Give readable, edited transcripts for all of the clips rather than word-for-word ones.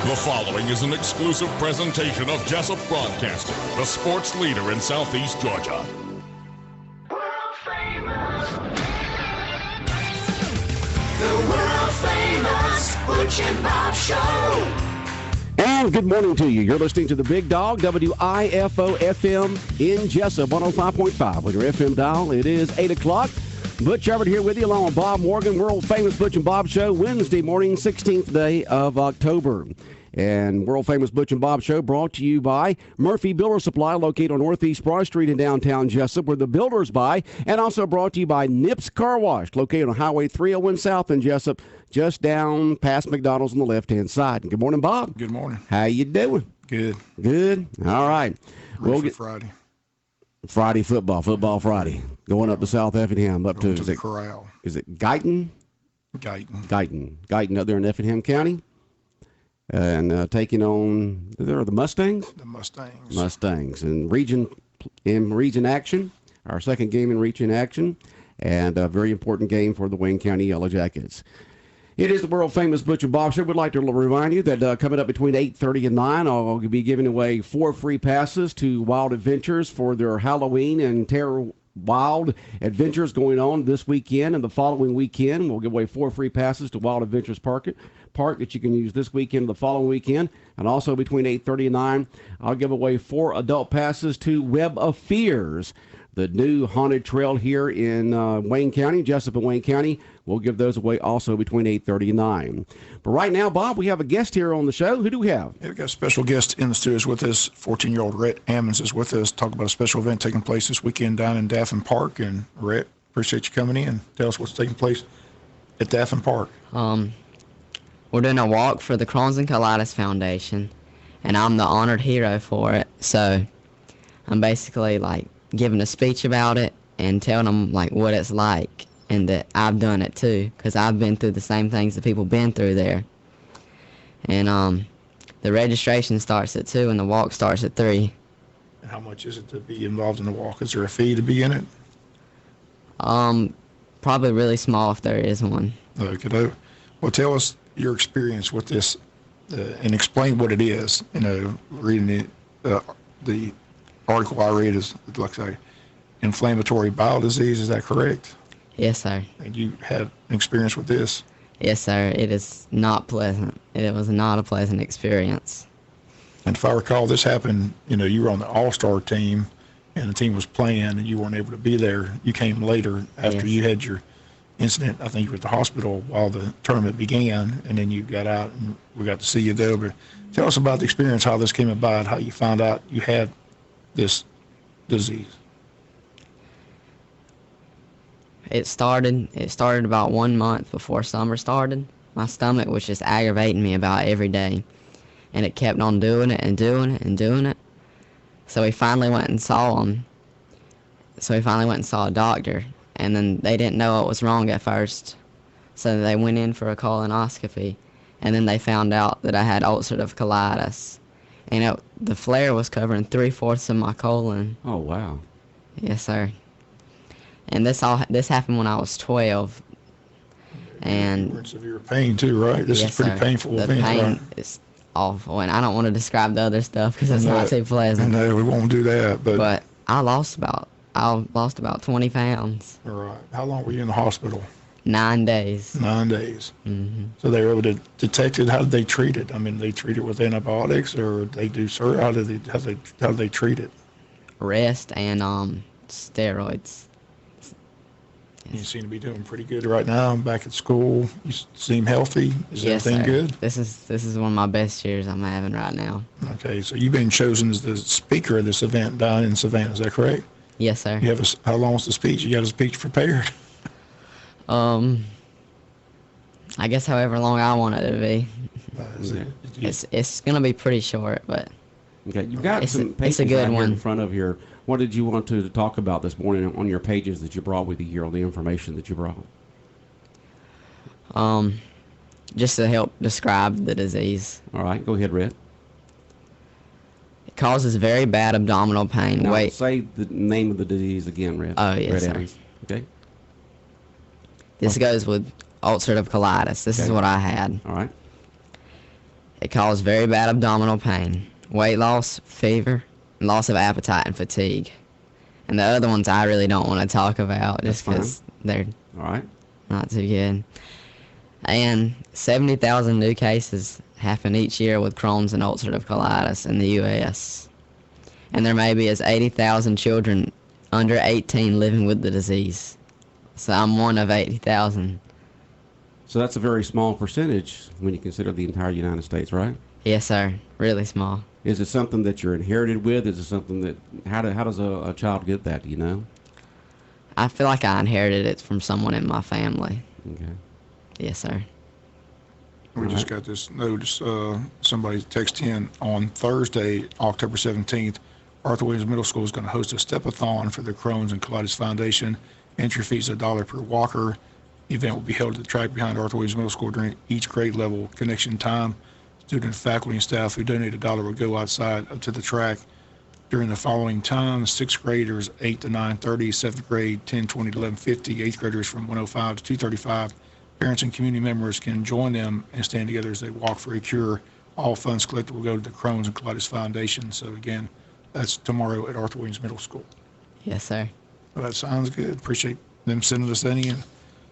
The following is an exclusive presentation of Jesup Broadcasting, the sports leader in Southeast Georgia. World famous. The world famous Butch and Bob Show. And good morning to you. You're listening to the Big Dog, WIFO FM in Jesup, 105.5 with your FM dial. It is 8 o'clock. Butch Everett here with you, along with Bob Morgan, world famous Butch and Bob Show, Wednesday morning, 16th day of October. And world famous Butch and Bob Show brought to you by Murphy Builder Supply, located on Northeast Broad Street in downtown Jesup, where the builders buy, and also brought to you by Nips Car Wash, located on Highway 301 South in Jesup, just down past McDonald's on the left-hand side. And good morning, Bob. Good morning. How you doing? Good. Good. All right. We'll get Friday. Friday football Friday. Going up to South Effingham, up to the Corral. Is it Guyton? Guyton up there in Effingham County. And taking on, there are the Mustangs? The Mustangs. Mustangs. And region action, our second game in region action, and a very important game for the Wayne County Yellow Jackets. It is the world famous Butch and Bob Show. We'd like to remind you that coming up between 8:30 and 9, I'll be giving away 4 free passes to Wild Adventures for their Halloween and Terror Wild Adventures going on this weekend and the following weekend. We'll give away 4 free passes to Wild Adventures Park that you can use this weekend and the following weekend. And also between 8:30 and 9, I'll give away 4 adult passes to Web of Fears, the new haunted trail here in Wayne County, Jesup and Wayne County. We'll give those away also between 8:30 and 9. But right now, Bob, we have a guest here on the show. Who do we have? Yeah, we got a special guest in the studios with us. 14-year-old Rhett Ammons is with us. Talk about a special event taking place this weekend down in Daffin Park. And Rhett, appreciate you coming in. Tell us what's taking place at Daffin Park. We're doing a walk for the Crohn's and Colitis Foundation, and I'm the honored hero for it. So I'm basically like giving a speech about it and telling them like what it's like and that I've done it too, because I've been through the same things that people been through there. And the registration starts at 2 and the walk starts at 3. And how much is it to be involved in the walk? Is there a fee to be in it? Probably really small if there is one. Okay. Well, tell us your experience with this and explain what it is. You know, reading the article I read is like a inflammatory bowel disease. Is that correct? Yes, sir. And you had an experience with this? Yes, sir. It is not pleasant. It was not a pleasant experience. And if I recall, this happened, you know, you were on the all-star team and the team was playing and you weren't able to be there. You came later after you had your incident. I think you were at the hospital while the tournament began, and then you got out and we got to see you there. But tell us about the experience, how this came about, how you found out you had this disease. It started about 1 month before summer started. My stomach was just aggravating me about every day, and it kept on doing it and doing it and doing it. So we finally went and saw him. So we finally went and saw a doctor, and then they didn't know what was wrong at first. So they went in for a colonoscopy, and then they found out that I had ulcerative colitis. And the flare was covering 3/4 of my colon. Oh, wow. Yes, sir. And this happened when I was 12. And you were in severe pain too, right? This is pretty painful. The pain is awful, and I don't want to describe the other stuff because it's not too pleasant. No, we won't do that. But I lost about 20 pounds. All right. How long were you in the hospital? 9 days. 9 days. Mm-hmm. So they were able to detect it. How did they treat it? I mean, they treat it with antibiotics, or they do surgery. How do they treat it? Rest and steroids. You seem to be doing pretty good right now. I'm back at school. You seem healthy. Is everything sir. good? This is one of my best years I'm having right now. Okay, so you've been chosen as the speaker of this event down in Savannah. Is that correct? Yes, sir. You have how long was the speech? You got a speech prepared? I guess however long I want it to be. It's gonna be pretty short, but okay, you've got some it's papers a good right here one in front of here. What did you want to talk about this morning on your pages that you brought with you here, on the information that you brought? Just to help describe the disease. All right, go ahead, Red. It causes very bad abdominal pain. Now, say the name of the disease again, Red. Oh, yes, Red sir. Evans. Okay. This goes with ulcerative colitis. This is what I had. All right. It caused very bad abdominal pain, weight loss, fever, loss of appetite, and fatigue. And the other ones I really don't want to talk about just because they're All right. not too good. And 70,000 new cases happen each year with Crohn's and ulcerative colitis in the U.S. And there may be as 80,000 children under 18 living with the disease. So I'm one of 80,000. So that's a very small percentage when you consider the entire United States, right? Yes, sir. Really small. Is it something that you're inherited with? Is it something that, how does a child get that, do you know? I feel like I inherited it from someone in my family. Okay. Yes, sir. We just got this notice. Somebody texted in on Thursday, October 17th. Arthur Williams Middle School is going to host a step-a-thon for the Crohn's and Colitis Foundation. Entry fee is $1 per walker. The event will be held at the track behind Arthur Williams Middle School during each grade level connection time. Student, faculty, and staff who donate $1 will go outside up to the track during the following times: 6th graders 8 to 9:30, 7th grade 10:20 to 11:50, 8th graders from 1:05 to 2:35. Parents and community members can join them and stand together as they walk for a cure. All funds collected will go to the Crohn's and Colitis Foundation. So again, that's tomorrow at Arthur Williams Middle School. Yes, sir. Well, that sounds good. Appreciate them sending us that in.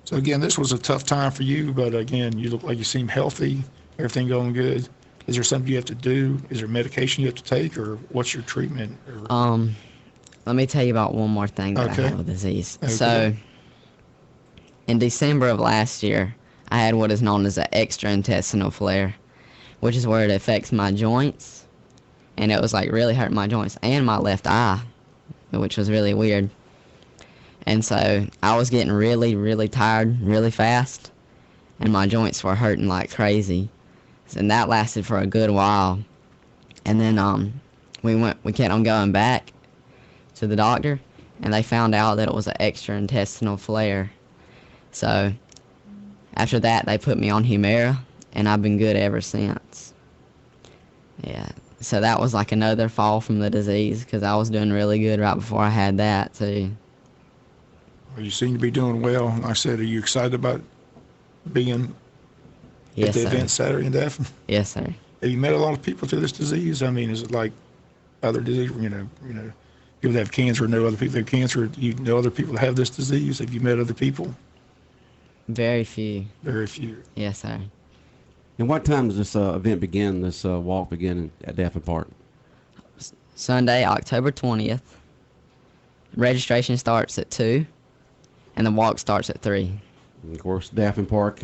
So again, this was a tough time for you, but again, you look like you seem healthy. Everything going good. Is there something you have to do? Is there medication you have to take, or what's your treatment? Let me tell you about one more thing that I have with disease. Okay. So, in December of last year, I had what is known as an extraintestinal flare, which is where it affects my joints, and it was like really hurting my joints and my left eye, which was really weird. And so I was getting really, really tired really fast, and my joints were hurting like crazy. And that lasted for a good while. And then we kept on going back to the doctor, and they found out that it was an extraintestinal flare. So after that, they put me on Humira, and I've been good ever since. Yeah. So that was like another fall from the disease, because I was doing really good right before I had that too. Well, you seem to be doing well. Like I said, are you excited about being at the event Saturday in Daphne? Yes, sir. Have you met a lot of people through this disease? I mean, is it like other disease? You know, people that have cancer know other people that have cancer. You know other people that have this disease. Have you met other people? Very few. Very few. Yes, sir. And what time does this event begin, this walk begin at Daphne Park? Sunday, October 20th. Registration starts at 2, and the walk starts at 3. And of course, Daphne Park,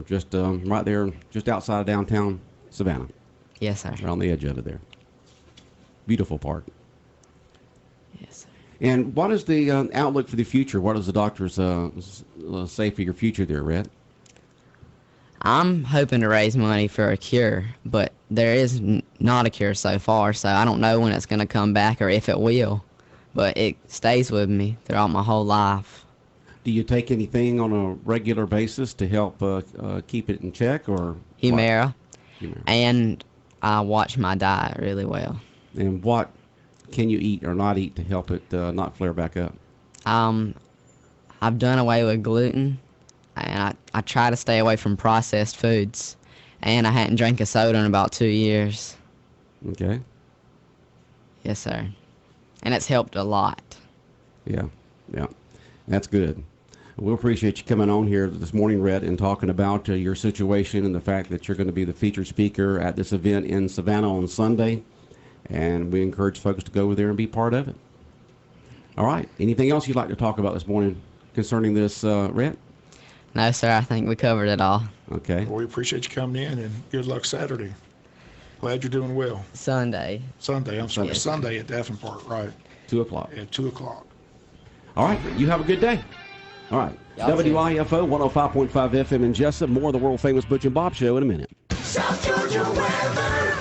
just right there, just outside of downtown Savannah. Yes, sir. Right on the edge of it there. Beautiful park. Yes, sir. And what is the outlook for the future? What does the doctors say for your future there, Rhett? I'm hoping to raise money for a cure, but there is not a cure so far, so I don't know when it's going to come back or if it will. But it stays with me throughout my whole life. Do you take anything on a regular basis to help keep it in check, or Humira. Humira. And I watch my diet really well. And what can you eat or not eat to help it not flare back up? I've done away with gluten, and I try to stay away from processed foods, and I hadn't drank a soda in about 2 years. Okay. Yes, sir. And it's helped a lot. Yeah. That's good. We appreciate you coming on here this morning, Rhett, and talking about your situation and the fact that you're going to be the featured speaker at this event in Savannah on Sunday. And we encourage folks to go over there and be part of it. All right. Anything else you'd like to talk about this morning concerning this, Rhett? No, sir. I think we covered it all. Okay. Well, we appreciate you coming in, and good luck Saturday. Glad you're doing well. Sunday. Sunday Yes. Sunday at Daphne Park, right? 2 o'clock. At 2 o'clock. All right. You have a good day. All right. Y'all too. WIFO 105.5 FM in Jesup. More of the world-famous Butch and Bob Show in a minute. South Georgia weather.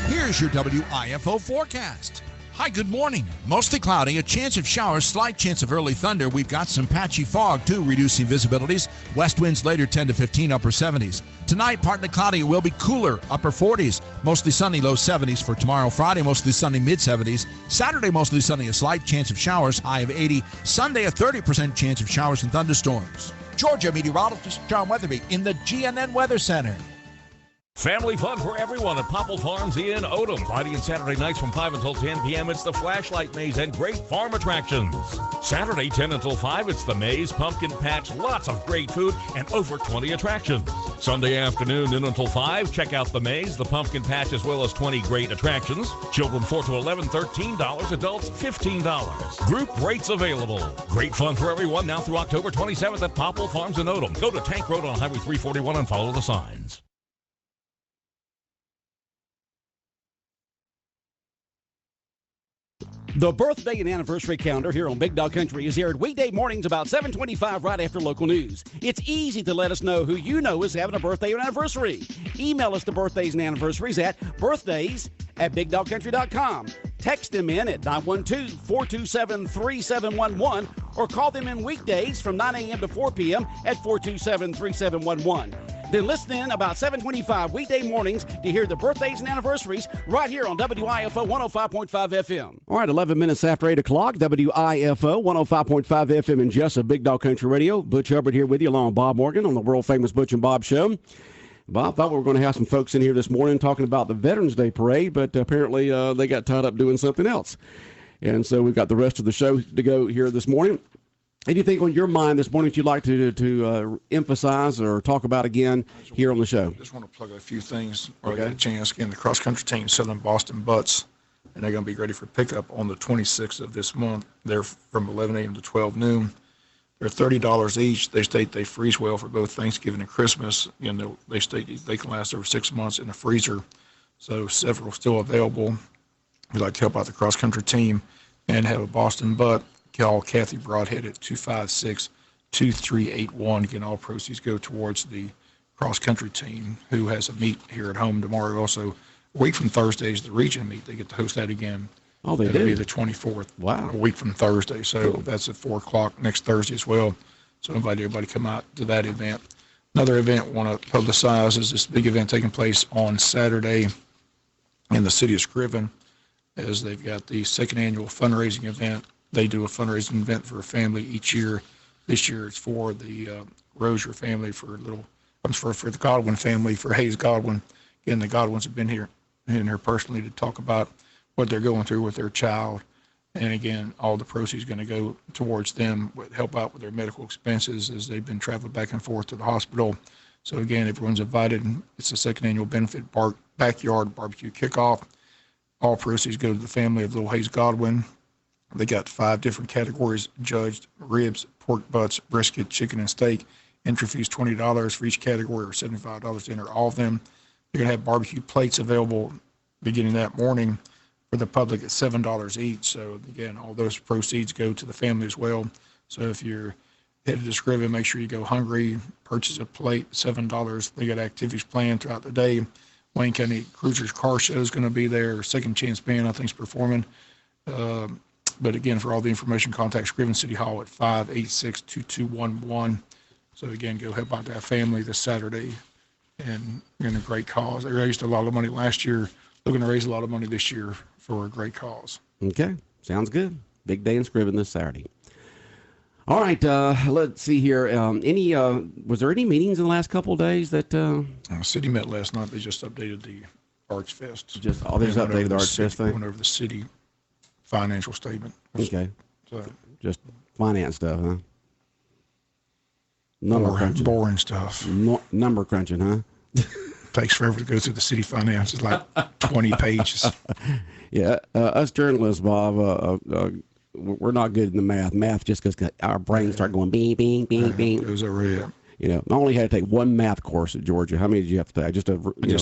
Here's your WIFO forecast. Hi, good morning. Mostly cloudy, a chance of showers, slight chance of early thunder. We've got some patchy fog, too, reducing visibilities. West winds later 10 to 15, upper 70s. Tonight, partly cloudy. It will be cooler, upper 40s. Mostly sunny, low 70s for tomorrow. Friday, mostly sunny, mid 70s. Saturday, mostly sunny, a slight chance of showers, high of 80. Sunday, a 30% chance of showers and thunderstorms. Georgia meteorologist John Weatherby in the GNN Weather Center. Family fun for everyone at Popple Farms in Odom. Friday and Saturday nights from 5 until 10 p.m. It's the Flashlight Maze and great farm attractions. Saturday 10 until 5, it's the Maze, Pumpkin Patch, lots of great food, and over 20 attractions. Sunday afternoon, noon until 5, check out the Maze, the Pumpkin Patch, as well as 20 great attractions. Children 4 to 11, $13. Adults, $15. Group rates available. Great fun for everyone now through October 27th at Popple Farms in Odom. Go to Tank Road on Highway 341 and follow the signs. The birthday and anniversary calendar here on Big Dog Country is aired weekday mornings about 7:25 right after local news. It's easy to let us know who you know is having a birthday or anniversary. Email us the birthdays and anniversaries at birthdays@bigdogcountry.com. Text them in at 912-427-3711 or call them in weekdays from 9 a.m. to 4 p.m. at 427-3711. Then listen in about 7:25 weekday mornings to hear the birthdays and anniversaries right here on WIFO 105.5 FM. All right, 11 minutes after 8 o'clock, WIFO 105.5 FM in Jesup, Big Dog Country Radio. Butch Hubbard here with you along with Bob Morgan on the world-famous Butch and Bob Show. Bob, thought we were going to have some folks in here this morning talking about the Veterans Day Parade, but apparently they got tied up doing something else. And so we've got the rest of the show to go here this morning. Anything on your mind this morning that you'd like to emphasize or talk about again here on the show? Just want to plug a few things. Or get a chance. Again, the cross-country team selling Boston butts, and they're going to be ready for pickup on the 26th of this month. They're from 11 a.m. to 12 noon. They're $30 each. They state they freeze well for both Thanksgiving and Christmas. And they state they can last over 6 months in the freezer. So several still available. If you'd like to help out the cross-country team and have a Boston butt, call Kathy Broadhead at 256-2381. Again, all proceeds go towards the cross-country team, who has a meet here at home tomorrow. Also, a week from Thursday is the region meet. They get to host that again. Oh, they do? It'll be the 24th. Wow. A week from Thursday. So Cool. That's at 4 o'clock next Thursday as well. So I invite everybody to come out to that event. Another event I want to publicize is this big event taking place on Saturday in the city of Scriven, as they've got the second annual fundraising event. They do a fundraising event for a family each year. This year it's for the Rozier family, for the Godwin family, for Hayes Godwin. Again, the Godwins have been here personally to talk about what they're going through with their child. And again, all the proceeds are going to go towards them, help out with their medical expenses as they've been traveling back and forth to the hospital. So again, everyone's invited. It's the second annual benefit backyard barbecue kickoff. All proceeds go to the family of little Hayes Godwin. They got 5 different categories judged: ribs, pork butts, brisket, chicken, and steak. Entry fees $20 for each category, or $75 to enter all of them. They're going to have barbecue plates available beginning that morning for the public at $7 each. So again, all those proceeds go to the family as well. So if you're headed to Scriven, make sure you go hungry, purchase a plate, $7. They got activities planned throughout the day. Wayne County Cruisers Car Show is going to be there. Second Chance Band, I think, is performing. But again, for all the information, contact Scriven City Hall at 586-2211. So again, go help out that family this Saturday, and in a great cause. They raised a lot of money last year. Looking to raise a lot of money this year for a great cause. Okay, sounds good. Big day in Scriven this Saturday. All right, let's see here. Was there any meetings in the last couple of days that? City met last night. They just updated the Arts Fest. They just updated the Arts Fest thing? Went over the city financial statement. Okay. So, Just finance stuff, huh? Number crunching. Boring stuff. Number crunching, huh? Takes forever to go through the city finances, like 20 pages. Yeah, us journalists, Bob, we're not good in the math. Math just because our brains start going bing, bing, bing, bing. It was over here. I only had to take one math course at Georgia. How many did you have to take? I just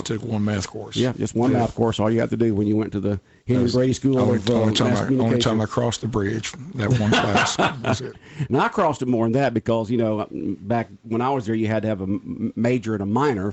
took one math course. Yeah, just one math course. All you have to do when you went to the Henry Grady School of only Mass Communication. only time I crossed the bridge, that one class. That's it. And I crossed it more than that because, back when I was there, you had to have a major and a minor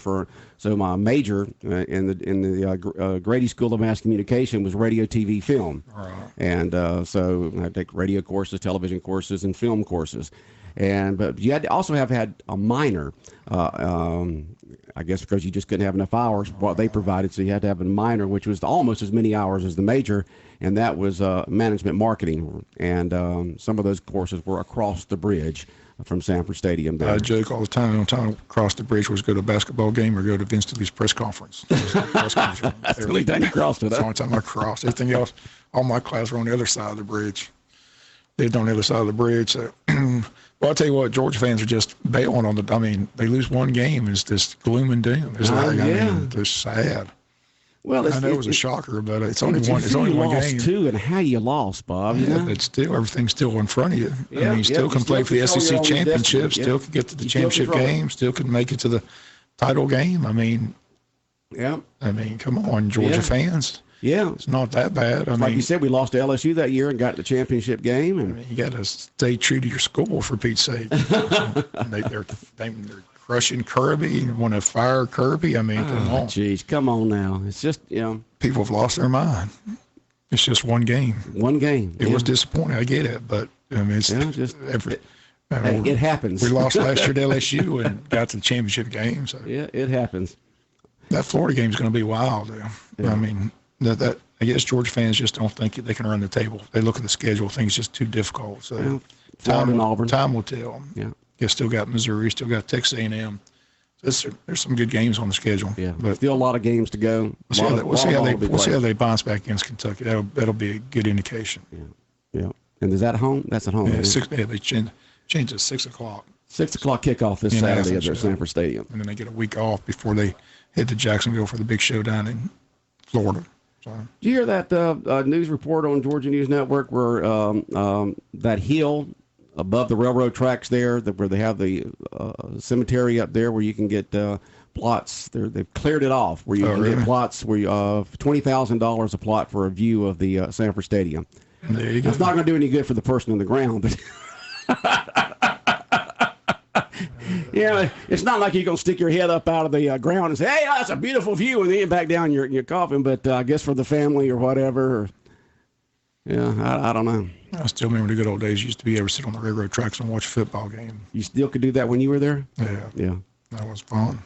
so my major in the Grady School of Mass Communication was radio, TV, film. Right. And so I take radio courses, television courses, and film courses. But you had to also have had a minor, I guess because you just couldn't have enough hours what they provided, so you had to have a minor, which was almost as many hours as the major, and that was management marketing. And some of those courses were across the bridge from Sanford Stadium there. I joke all the time. On time across the bridge was go to a basketball game or go to Vince Tilley's press conference. That's really done you crossed it. That's the only time I crossed. Everything else, all my class were on the other side of the bridge. Lived on the other side of the bridge. So, well, I'll tell you what, Georgia fans are just bailing on the. I mean, they lose one game, it's just gloom and doom. It's like, I mean, it's sad. Well, I know it was a shocker, but it's only one. It's only one game. Too, and how you lost, Bob. Yeah, you know? but still, everything's still in front of you. Yeah, I mean, you still can play for the SEC championship. Yeah. Still can get to the You still championship control it. game. Still can make it to the title game. I mean, Yeah. Come on, Georgia Yeah. fans. Yeah. It's not that bad. I Like mean, you said, we lost to LSU that year and got the championship game. And you got to stay true to your school, for Pete's sake. And they're crushing Kirby and want to fire Kirby. I mean, come on. Jeez, come on now. It's just, People have lost their mind. It's just one game. one game. It was disappointing. I get it, but I mean, it's It happens. We lost last year to LSU and got to the championship game. So Yeah, it happens. that Florida game is going to be wild. Yeah. I mean, that I guess Georgia fans just don't think they can run the table. They look at the schedule, things just too difficult. So Well, Florida and Auburn. time will tell. Yeah. You still got Missouri, still got Texas A&M. There's some good games on the schedule. Yeah, but still a lot of games to go. we'll see how they bounce back against Kentucky. That'll be a good indication. Yeah. And is that at home? That's at home. Yeah, isn't it? they changed it to 6 o'clock. 6 o'clock kickoff this In Saturday Athens, at yeah. Sanford Stadium. And then they get a week off before they head to Jacksonville for the big showdown in Florida. So, Did you hear that news report on Georgia News Network where that hill above the railroad tracks there, where they have the cemetery up there where you can get plots? They've cleared it off where you can really? get plots where $20,000 a plot for a view of the Sanford Stadium. there you go. It's not going to do any good for the person on the ground, but it's not like you're going to stick your head up out of the ground and say, "Hey, that's a beautiful view," and then back down your coffin. But I guess for the family or whatever, I don't know. I still remember the good old days. You used to be able to sit on the railroad tracks and watch a football game. You still could do that when you were there? Yeah, Yeah. that was fun.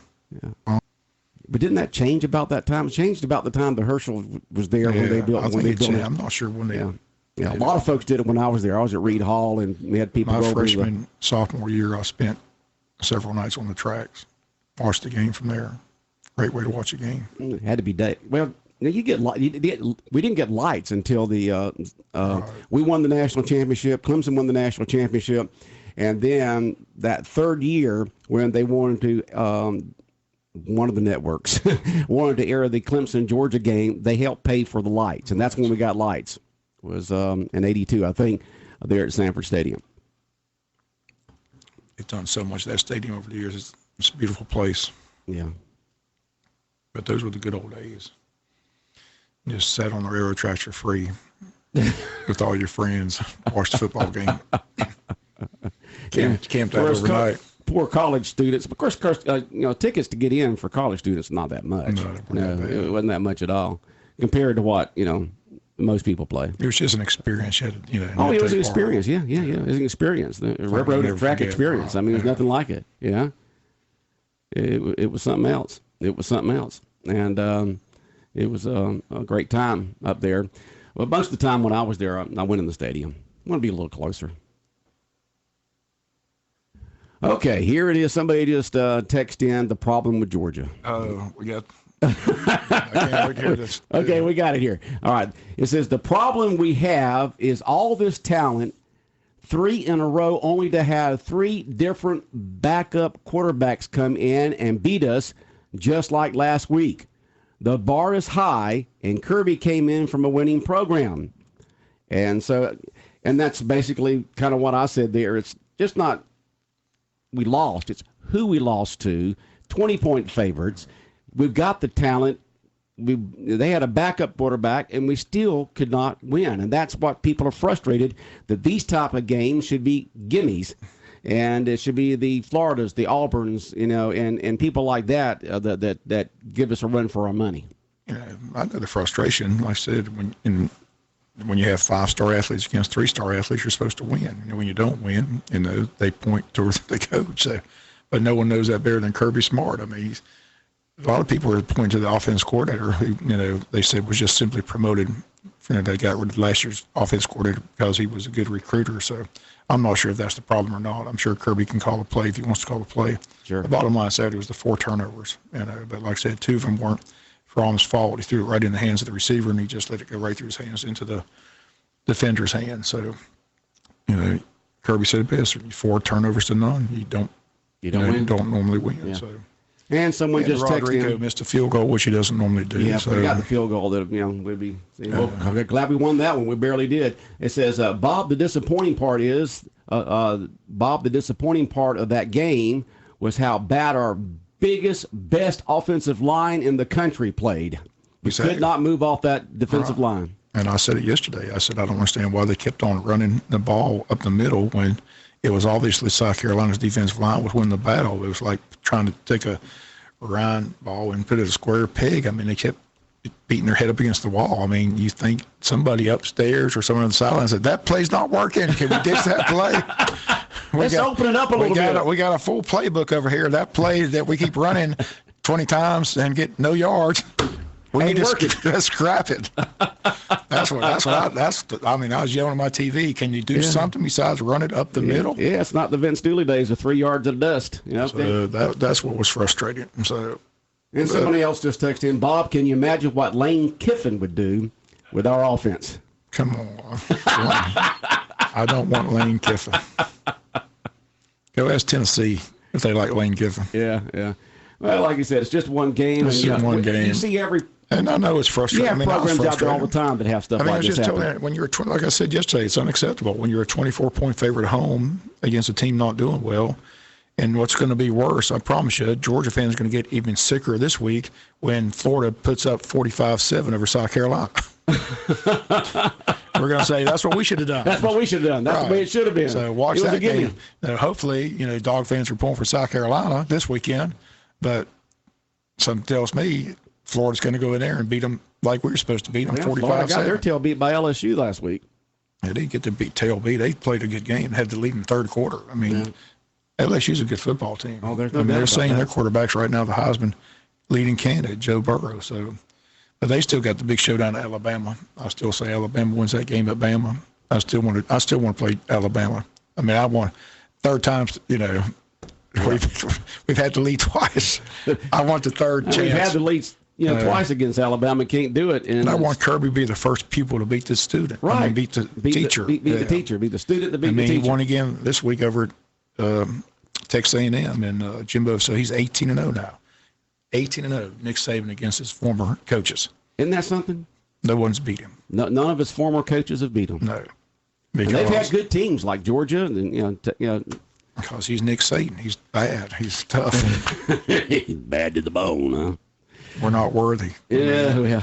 But didn't that change about that time? It changed about the time the Herschel was there when they built. I When think they built it. I'm not sure when they. Yeah, a lot of folks did it when I was there. I was at Reed Hall, and we had people My go over to the- freshman, sophomore year, I spent several nights on the tracks, watched the game from there. Great way to watch a game. It had to be day. Well, you get we didn't get lights until the we won the national championship. Clemson won the national championship, and then that third year when they wanted to one of the networks wanted to air the Clemson Georgia game, they helped pay for the lights, and that's when we got lights. It was in '82, I think, there at Sanford Stadium. They've done so much of that stadium over the years. It's a beautiful place. Yeah. But those were the good old days. Just sat on the railroad tracks for free with all your friends, watched the football game. Camped out overnight. Poor college students. Of course, tickets to get in for college students not that much. No, It wasn't that much at all compared to what most people play. It was just an experience. You had, Oh, it was an take part. experience. Yeah. It was an experience. The railroad never track forget. experience. I mean, there's nothing like it. Yeah. It was something else. It was something else, and it was a great time up there. Well, most of the time when I was there, I went in the stadium. I want to be a little closer. Okay, here it is. Somebody just text in the problem with Georgia. Oh, we got. I can't wait to hear this. Okay, we got it here. All right. It says the problem we have is all this talent, 3 in a row, only to have 3 different backup quarterbacks come in and beat us just like last week. The bar is high, and Kirby came in from a winning program. And that's basically kind of what I said there. It's just not we lost. It's who we lost to, 20-point favorites. We've got the talent. They had a backup quarterback, and we still could not win. And that's what people are frustrated, that these type of games should be gimmies. And it should be the Floridas, the Auburns, and people like that that give us a run for our money. I know the frustration. Like I said, when you have 5-star athletes against 3-star athletes, you're supposed to win. When you don't win, they point towards the coach. So, but no one knows that better than Kirby Smart. I mean, a lot of people are pointing to the offense coordinator who, they said was just simply promoted they got rid of last year's offense coordinator because he was a good recruiter. So I'm not sure if that's the problem or not. I'm sure Kirby can call a play if he wants to call a play. Sure. The bottom line Saturday was the 4 turnovers, but like I said, 2 of them weren't Fromm's fault. He threw it right in the hands of the receiver, and he just let it go right through his hands into the defender's hands. So, Kirby said it best: 4 turnovers to none. You don't normally win. Yeah. So. And someone just texted Rodrigo in. missed a field goal, which he doesn't normally do. Yeah, so. we got the field goal that we'd be. Well, glad we won that one. We barely did. It says, Bob, the disappointing part is, Bob, the disappointing part of that game was how bad our best offensive line in the country played. We could not move off that defensive line. And I said it yesterday. I said I don't understand why they kept on running the ball up the middle when it was obviously South Carolina's defensive line was winning the battle. It was like trying to take a Ryan ball and put it a square peg. I mean, they kept beating their head up against the wall. I mean, you think somebody upstairs or someone on the sideline said, that play's not working. Can we ditch that play? Let's open it up a little bit. We got a full playbook over here. That play that we keep running 20 times and get no yards. We need to scrap it. I was yelling at my TV. Can you do something besides run it up the middle? Yeah, it's not the Vince Dooley days of 3 yards of dust. So that's what was frustrating. And somebody else just texted in, Bob, can you imagine what Lane Kiffin would do with our offense? Come on. I don't want Lane Kiffin. Go ask Tennessee if they like Lane Kiffin. Yeah. Well, like you said, it's just one game. It's just one game. You see And I know it's frustrating. You have programs out there all the time that have stuff like this happen. When you're, like I said yesterday, it's unacceptable. When you're a 24-point favorite at home against a team not doing well, and what's going to be worse, I promise you, Georgia fans are going to get even sicker this week when Florida puts up 45-7 over South Carolina. We're going to say that's what we should have done. That's what we should have done. That's the way it should have been. So watch that game. Hopefully, Dog fans are pulling for South Carolina this weekend, but something tells me Florida's going to go in there and beat them like we were supposed to beat them, 45-7. Florida got their tail beat by LSU last week. They didn't get their tail beat. They played a good game, had the lead in the third quarter. I mean, LSU's a good football team. Oh, there's no doubt they're about saying that. their quarterback's right now the Heisman leading candidate, Joe Burrow. So, but they still got the big showdown at Alabama. I still say Alabama wins that game at Bama. I still want to play Alabama. I mean, I want third times. We've had to lead twice. I want the third chance. We've had to lead, twice against Alabama. Can't do it. And I want Kirby to be the first pupil to beat the student. Right. I mean, beat the teacher. Beat the teacher. Beat the student to beat the He teacher. won again this week over Texas A&M and Jimbo. So he's 18-0 now. 18-0. Nick Saban against his former coaches. Isn't that something? No one's beat him. No, none of his former coaches have beat him. No. And they've had good teams like Georgia, and because he's Nick Saban. He's bad. He's tough. He's bad to the bone, huh? We're not worthy. Yeah.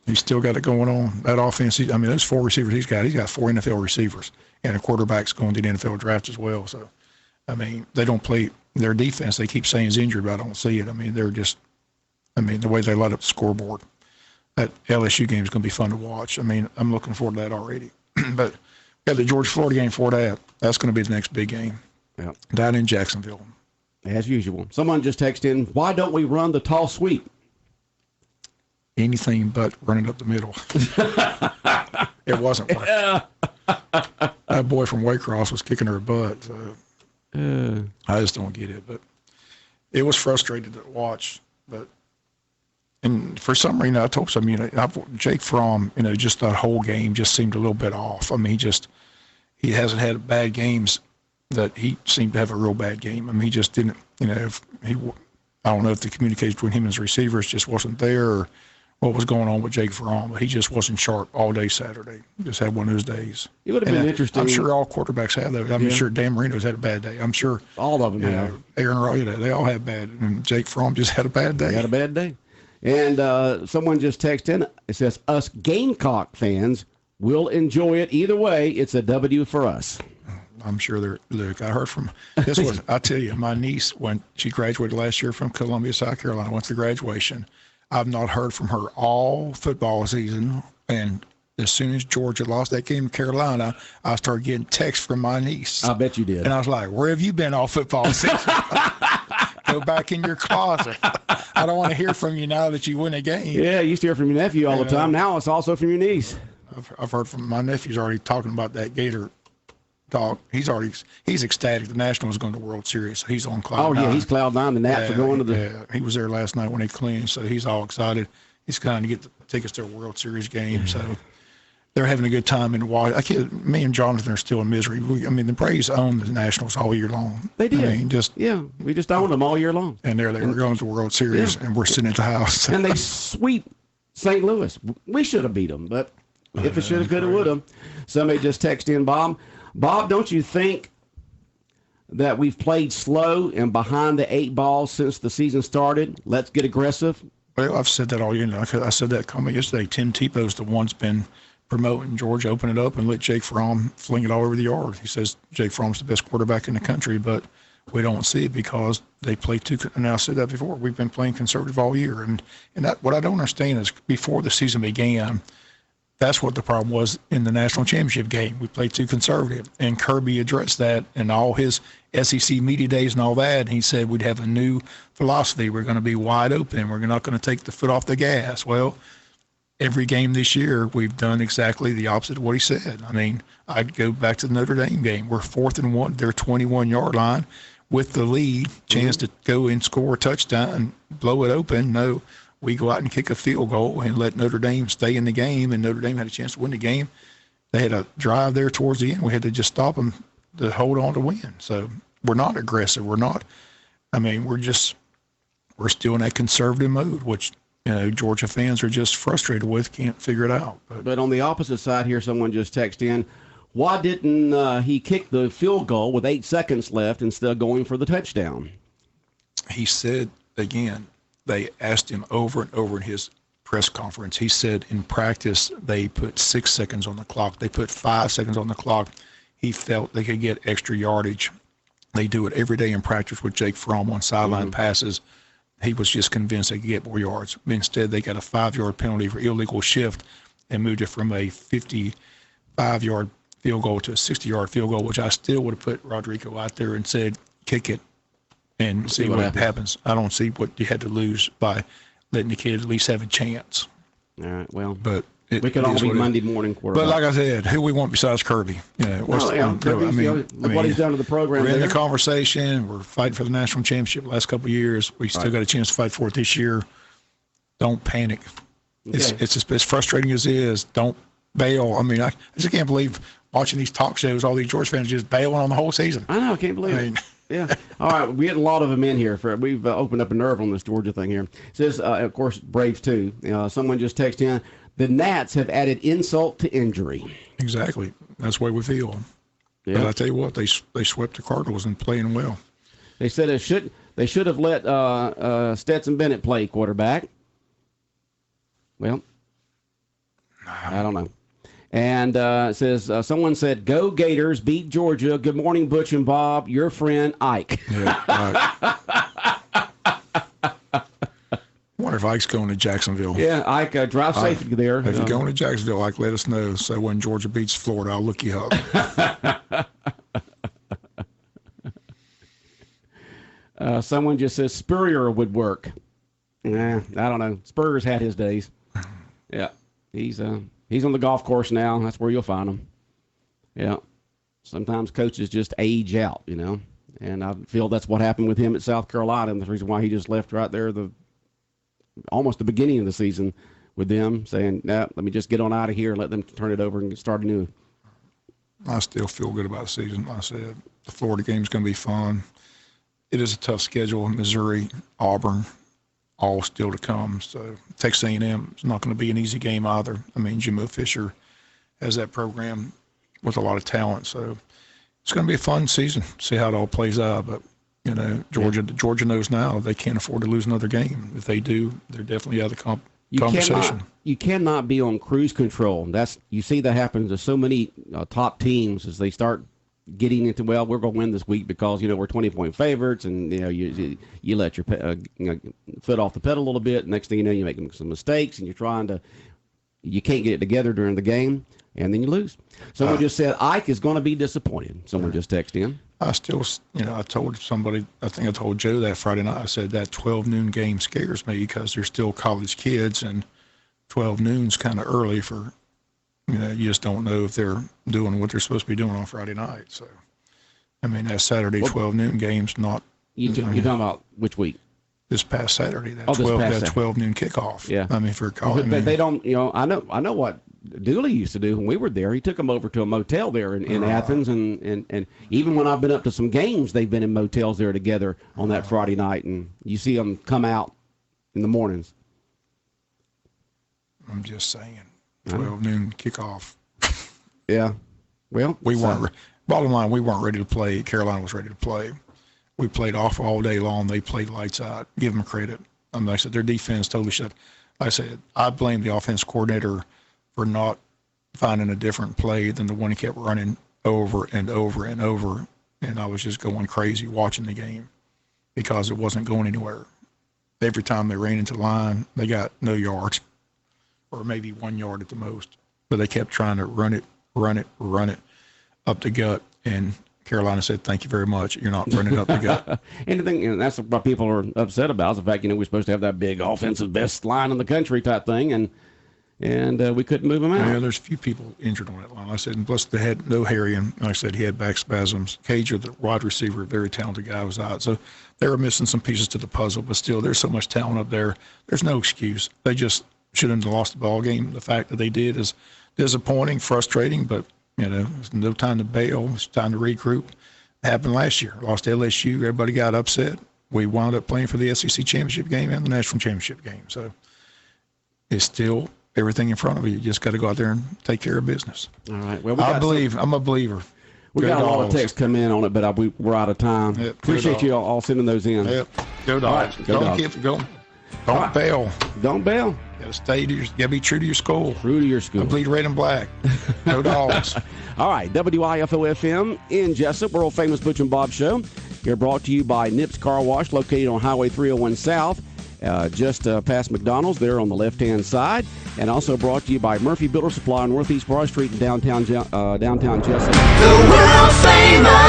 He's still got it going on. That offense, those 4 receivers he's got 4 NFL receivers and a quarterback's going to the NFL draft as well. So, they don't play their defense. They keep saying he's injured, but I don't see it. They're just, the way they light up the scoreboard. That LSU game is going to be fun to watch. I'm looking forward to that already. But we got the Georgia-Florida game for that. That's going to be the next big game. Yeah. Down in Jacksonville. As usual. Someone just texted in, why don't we run the tall sweep? Anything but running up the middle. It wasn't working. That boy from Waycross was kicking her butt. So I just don't get it. But it was frustrating to watch. And for some reason, I told some, Jake Fromm, just that whole game just seemed a little bit off. He hasn't had bad games that he seemed to have a real bad game. He just didn't, I don't know if the communication between him and his receivers just wasn't there or what was going on with Jake Fromm, but he just wasn't sharp all day Saturday. Just had one of those days. It would have been interesting. I'm sure all quarterbacks have those. I'm sure Dan Marino's had a bad day. I'm sure all of them have. Aaron Rodgers, they all have bad. And Jake Fromm just had a bad day. He had a bad day. And someone just texted in. It says, us Gamecock fans will enjoy it either way. It's a W for us. I'm sure look, I heard from this was, I tell you, my niece, when she graduated last year from Columbia, South Carolina, went to graduation. I've not heard from her all football season. And as soon as Georgia lost that game in Carolina, I started getting texts from my niece. I bet you did. And I was like, where have you been all football season? Go back in your closet. I don't want to hear from you now that you win a game. Yeah, you used to hear from your nephew all the time. Now it's also from your niece. I've heard from my nephew's already talking about that Gator talk. He's ecstatic. The Nationals is going to the World Series. So he's on cloud nine. Yeah, he's cloud nine. The Nats are going to the. Yeah, he was there last night when they cleaned, so he's all excited. He's trying to get the tickets to a World Series game. So they're having a good time in Washington. Me and Jonathan are still in misery. The Braves own the Nationals all year long. They did. We just owned them all year long. And they were going to the World Series, and we're sitting at the house. And they sweep St. Louis. We should have beat them, but if it should have, could have, would have. Somebody just texted in, Bob. Bob, don't you think that we've played slow and behind the 8 ball since the season started? Let's get aggressive. Well, I've said that all year. I said that comment yesterday. Tim Tebow's the one's been promoting Georgia, open it up and let Jake Fromm fling it all over the yard. He says Jake Fromm's the best quarterback in the country, but we don't see it because they play too. And I said that before. We've been playing conservative all year, and that what I don't understand is before the season began, that's what the problem was in the national championship game. We played too conservative, and Kirby addressed that in all his SEC media days and all that. And he said we'd have a new philosophy. We're going to be wide open. We're not going to take the foot off the gas. Well, every game this year, we've done exactly the opposite of what he said. I'd go back to the Notre Dame game. We're 4th and 1, their 21-yard line with the lead, chance to go and score a touchdown and blow it open. No, we go out and kick a field goal and let Notre Dame stay in the game, and Notre Dame had a chance to win the game. They had a drive there towards the end. We had to just stop them to hold on to win. So we're not aggressive. We're still in that conservative mode, which Georgia fans are just frustrated with, can't figure it out. But on the opposite side here, someone just texted in, why didn't he kick the field goal with 8 seconds left instead of going for the touchdown? He said, again, they asked him over and over in his press conference. He said in practice they put 6 seconds on the clock. They put 5 seconds on the clock. He felt they could get extra yardage. They do it every day in practice with Jake Fromm on sideline passes. He was just convinced they could get more yards. Instead, they got a 5-yard penalty for illegal shift and moved it from a 55-yard field goal to a 60-yard field goal, which I still would have put Rodrigo out there and said, kick it and see what happens. I don't see what you had to lose by letting the kid at least have a chance. All right, well. But we could all be Monday morning quarterback. But like I said, who we want besides Kirby? What he's done to the program. We're in the conversation. We're fighting for the national championship the last couple of years. We still got a chance to fight for it this year. Don't panic. Okay. It's as frustrating as it is. Don't bail. I just can't believe watching these talk shows, all these Georgia fans just bailing on the whole season. I know. I can't believe it. Yeah. All right. We had a lot of them in here. We've opened up a nerve on this Georgia thing here. It says, of course, Braves too. Someone just texted in, the Nats have added insult to injury. Exactly. That's the way we feel. Yeah. But I tell you what, they swept the Cardinals and playing well. They said they should have let Stetson Bennett play quarterback. Well, I don't know. And it says, someone said, go Gators, beat Georgia. Good morning, Butch and Bob. Your friend, Ike. Yeah, right. I wonder if Ike's going to Jacksonville. Yeah, Ike, drive safely there. If you're going to Jacksonville, Ike, let us know. So when Georgia beats Florida, I'll look you up. Someone just says Spurrier would work. I don't know. Spurrier's had his days. Yeah, he's on the golf course now. That's where you'll find him. Yeah. Sometimes coaches just age out, and I feel that's what happened with him at South Carolina, and the reason why he just left right there almost the beginning of the season with them, saying, nah, let me just get on out of here and let them turn it over and start anew. I still feel good about the season. Like I said, the Florida game's going to be fun. It is a tough schedule. Missouri, Auburn, all still to come. So Texas A&M is not going to be an easy game either. Jimbo Fisher has that program with a lot of talent. So it's going to be a fun season. See how it all plays out. But Georgia knows now they can't afford to lose another game. If they do, they're definitely out of the conversation. You cannot be on cruise control. You see that happen to so many top teams as they start getting into, we're going to win this week because we're 20-point favorites, and you let your foot off the pedal a little bit. Next thing you know, you're making some mistakes, and you're trying to you can't get it together during the game, and then you lose. Someone just said Ike is going to be disappointed. Someone just texted in. I still, I told somebody, I think I told Joe that Friday night, I said that 12 noon game scares me because they're still college kids, and 12 noon's kind of early for, you just don't know if they're doing what they're supposed to be doing on Friday night. So, I mean, that Saturday 12 noon game's not. You're talking about which week? This past Saturday, that, this 12, past that Saturday. 12 noon kickoff. Yeah. I mean, for college. But they don't, I know what Dooley used to do when we were there. He took them over to a motel there in Athens, and even when I've been up to some games, they've been in motels there together on that Friday night, and you see them come out in the mornings. I'm just saying, 12 noon kickoff. Yeah. Well, we weren't. Bottom line, we weren't ready to play. Carolina was ready to play. We played off all day long. They played lights out. Give them credit. Like I said, their defense totally shut. Like I said, I blame the offense coordinator for not finding a different play than the one he kept running over and over and over. And I was just going crazy watching the game because it wasn't going anywhere. Every time they ran into line, they got no yards, or maybe 1 yard at the most. But they kept trying to run it up the gut. And Carolina said, "Thank you very much. You're not running up the gut." And that's what people are upset about, is the fact, we're supposed to have that big offensive best line in the country type thing, and we couldn't move them out. Yeah, there's a few people injured on that line. I said, and plus they had no Harry, and like I said, he had back spasms. Cager, the wide receiver, a very talented guy, was out. So they were missing some pieces to the puzzle, but still, there's so much talent up there. There's no excuse. They just shouldn't have lost the ball game. The fact that they did is disappointing, frustrating, but there's no time to bail. It's time to regroup. It happened last year. Lost to LSU. Everybody got upset. We wound up playing for the SEC championship game and the national championship game. So it's still everything in front of you. You just got to go out there and take care of business. All right. Well, I'm a believer. We got a lot of texts come in on it, but we're out of time. Yep, appreciate you all sending those in. Yep. Go Dogs. Right, go Dogs. Keep it going. Don't bail. Don't bail. Gotta be true to your school. True to your school. Bleed red and black. Go Dogs. All right, WIFO FM in Jesup, world famous Butch and Bob Show. Here brought to you by Nips Car Wash, located on Highway 301 South, just past McDonald's there on the left-hand side. And also brought to you by Murphy Builder Supply on Northeast Broad Street in downtown Jesup. The world famous